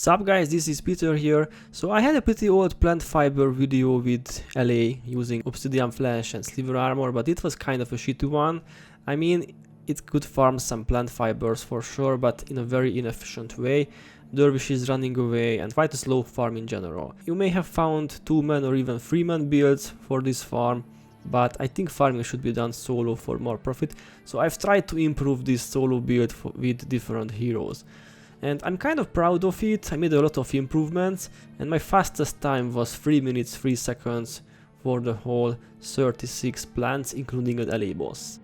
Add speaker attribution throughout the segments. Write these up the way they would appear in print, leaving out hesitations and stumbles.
Speaker 1: Sup guys, this is Peter here. So I had a pretty old plant fiber video with LA using obsidian flesh and sliver armor, but it was kind of a shitty one. I mean, it could farm some plant fibers for sure, but in a very inefficient way. Dervish is running away and quite a slow farm in general. You may have found 2-man or even 3-man builds for this farm, but I think farming should be done solo for more profit. So I've tried to improve this solo build with different heroes. And I'm kind of proud of it. I made a lot of improvements and my fastest time was 3 minutes 3 seconds for the whole 36 plants including an LA boss.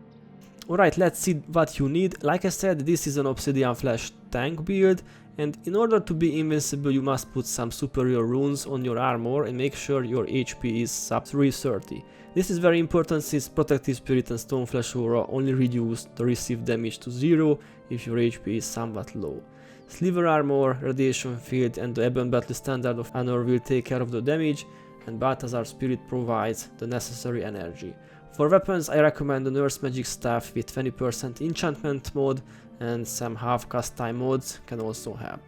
Speaker 1: Alright, let's see what you need. Like I said, this is an obsidian flesh tank build, and in order to be invincible you must put some superior runes on your armor and make sure your HP is sub 330. This is very important since Protective Spirit and Stoneflesh Aura only reduce the received damage to 0 if your HP is somewhat low. Sliver Armor, Radiation Field and the Ebon Battle Standard of Honor will take care of the damage, and Balthazar Spirit provides the necessary energy. For weapons I recommend the Nurse Magic Staff with 20% enchantment mode, and some half cast time modes can also help.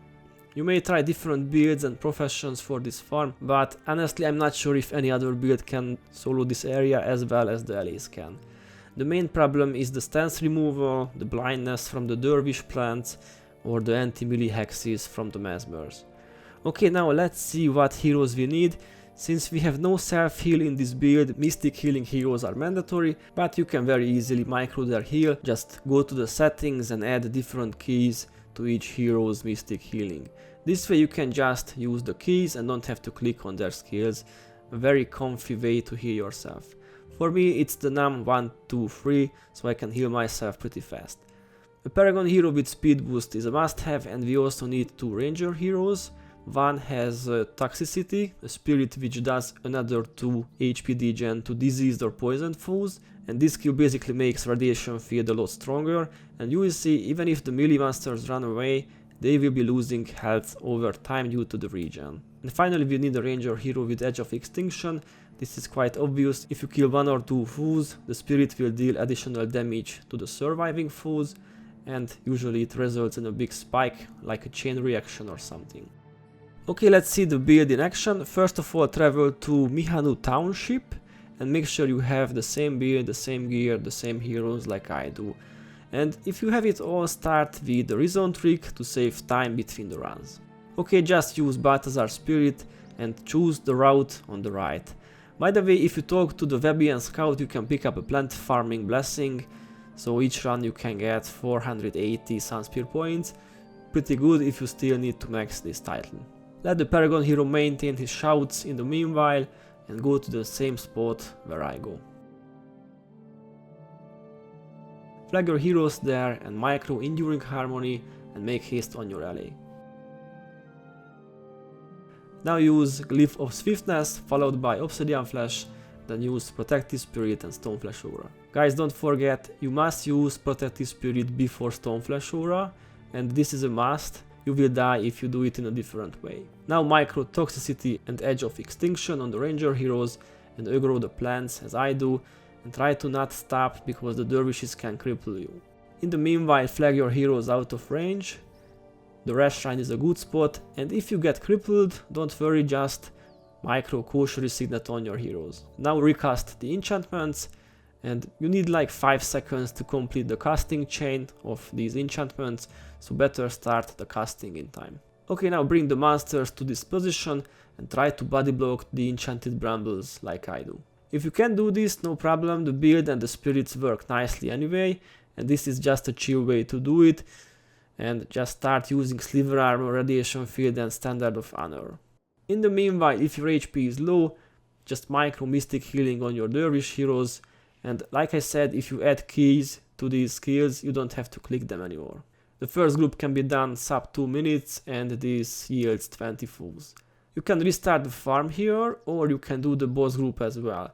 Speaker 1: You may try different builds and professions for this farm, but honestly I'm not sure if any other build can solo this area as well as the LAs can. The main problem is the stance removal, the blindness from the dervish plants, or the anti-melee hexes from the mesmers. Okay, now let's see what heroes we need. Since we have no self-heal in this build, mystic healing heroes are mandatory, but you can very easily micro their heal. Just go to the settings and add different keys to each hero's mystic healing. This way you can just use the keys and don't have to click on their skills. A very comfy way to heal yourself. For me it's the num 1, 2, 3, so I can heal myself pretty fast. A paragon hero with speed boost is a must-have, and we also need 2 ranger heroes. One has toxicity, a spirit which does another 2 HP degen to diseased or poisoned foes, and this skill basically makes radiation field a lot stronger, and you will see even if the melee monsters run away, they will be losing health over time due to the regen. And finally we need a ranger hero with Edge of Extinction. This is quite obvious. If you kill 1 or 2 foes, the spirit will deal additional damage to the surviving foes, and usually it results in a big spike, like a chain reaction or something. Okay, let's see the build in action. First of all, travel to Mihanu Township and make sure you have the same build, the same gear, the same heroes like I do. And if you have it all, start with the Reason trick to save time between the runs. Okay, just use Balthazar Spirit and choose the route on the right. By the way, if you talk to the Webian Scout, you can pick up a plant farming blessing. So each run you can get 480 Sunspear points, pretty good if you still need to max this title. Let the Paragon hero maintain his shouts in the meanwhile and go to the same spot where I go. Flag your heroes there and micro Enduring Harmony and make haste on your LA. Now use Glyph of Swiftness followed by Obsidian Flesh, then use Protective Spirit and Stoneflesh Aura. Guys, don't forget, you must use Protective Spirit before Stoneflesh Aura, and this is a must. You will die if you do it in a different way. Now micro Toxicity and Edge of Extinction on the ranger heroes and aggro the plants as I do, and try to not stop because the dervishes can cripple you. In the meanwhile, flag your heroes out of range. The Rash Shrine is a good spot, and if you get crippled, don't worry, just micro Koshery Signet on your heroes. Now recast the enchantments, and you need like 5 seconds to complete the casting chain of these enchantments, so better start the casting in time. Okay, now bring the monsters to this position and try to body block the enchanted brambles like I do. If you can do this, no problem, the build and the spirits work nicely anyway, and this is just a chill way to do it, and just start using Sliver Armor, Radiation Field and Standard of Honor. In the meanwhile, if your HP is low, just micro Mystic Healing on your Dervish heroes, and like I said, if you add keys to these skills, you don't have to click them anymore. The first group can be done sub 2 minutes and this yields 20 foes. You can restart the farm here, or you can do the boss group as well.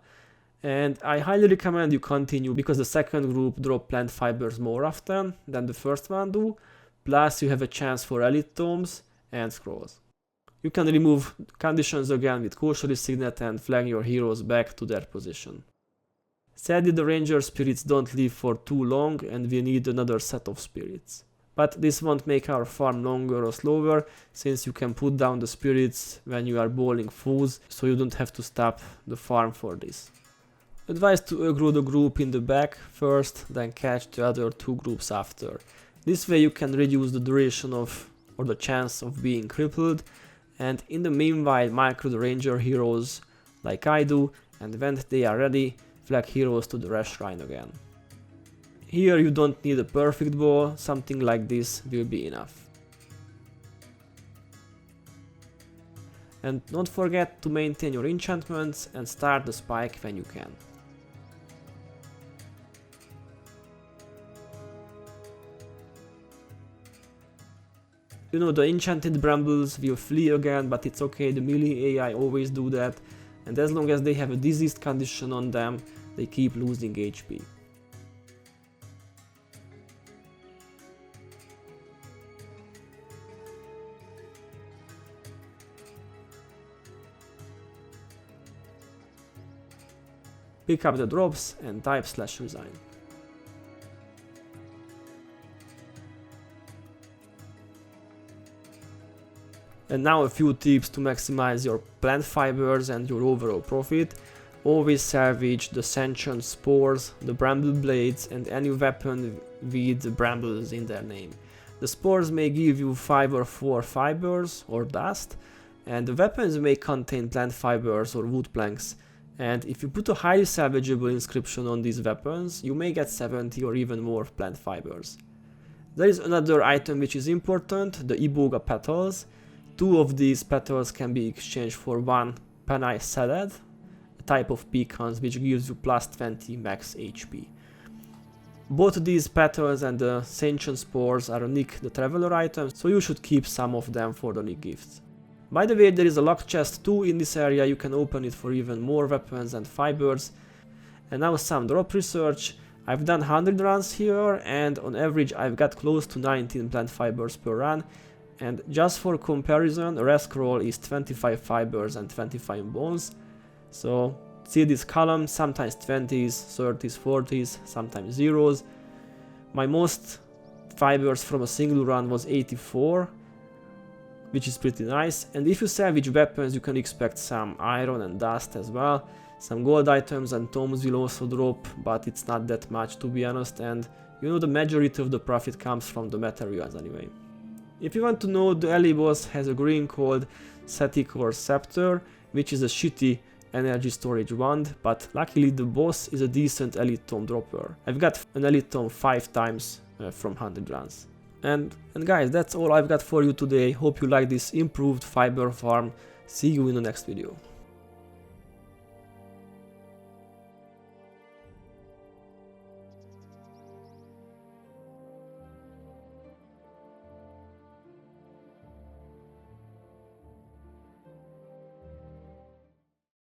Speaker 1: And I highly recommend you continue because the second group drop plant fibers more often than the first one do, plus you have a chance for elite tomes and scrolls. You can remove conditions again with Koshery Signet and flag your heroes back to their position. Sadly, the ranger spirits don't live for too long and we need another set of spirits. But this won't make our farm longer or slower, since you can put down the spirits when you are bowling fools, so you don't have to stop the farm for this. Advise to aggro the group in the back first, then catch the other two groups after. This way you can reduce the duration of, or the chance of being crippled, and in the meanwhile micro the ranger heroes like I do, and when they are ready, flag heroes to the rash shrine again. Here you don't need a perfect bow, something like this will be enough. And don't forget to maintain your enchantments and start the spike when you can. You know, the enchanted brambles will flee again, but it's okay, the melee AI always do that, and as long as they have a diseased condition on them, they keep losing HP. Pick up the drops and type /resign. And now a few tips to maximize your plant fibers and your overall profit. Always salvage the sentient spores, the bramble blades, and any weapon with the brambles in their name. The spores may give you 5 or 4 fibers or dust, and the weapons may contain plant fibers or wood planks. And if you put a highly salvageable inscription on these weapons, you may get 70 or even more plant fibers. There is another item which is important, the iboga petals. 2 of these petals can be exchanged for 1 penai salad, a type of pecans which gives you plus 20 max HP. Both these petals and the sentient spores are Nick the Traveler items, so you should keep some of them for the Nick gifts. By the way, there is a luck chest too in this area, you can open it for even more weapons and fibers. And now some drop research. I've done 100 runs here, and on average I've got close to 19 plant fibers per run. And just for comparison, a rare scroll is 25 fibers and 25 bones. So see this column, sometimes 20s, 30s, 40s, sometimes zeros. My most fibers from a single run was 84. Which is pretty nice, and if you salvage weapons you can expect some iron and dust as well. Some gold items and tomes will also drop, but it's not that much to be honest, and you know the majority of the profit comes from the materials anyway. If you want to know, the elite boss has a green called Static or Scepter, which is a shitty energy storage wand, but luckily the boss is a decent elite tome dropper. I've got an elite tome 5 times from 100 runs. And guys, that's all I've got for you today. Hope you like this improved fiber farm. See you in the next video.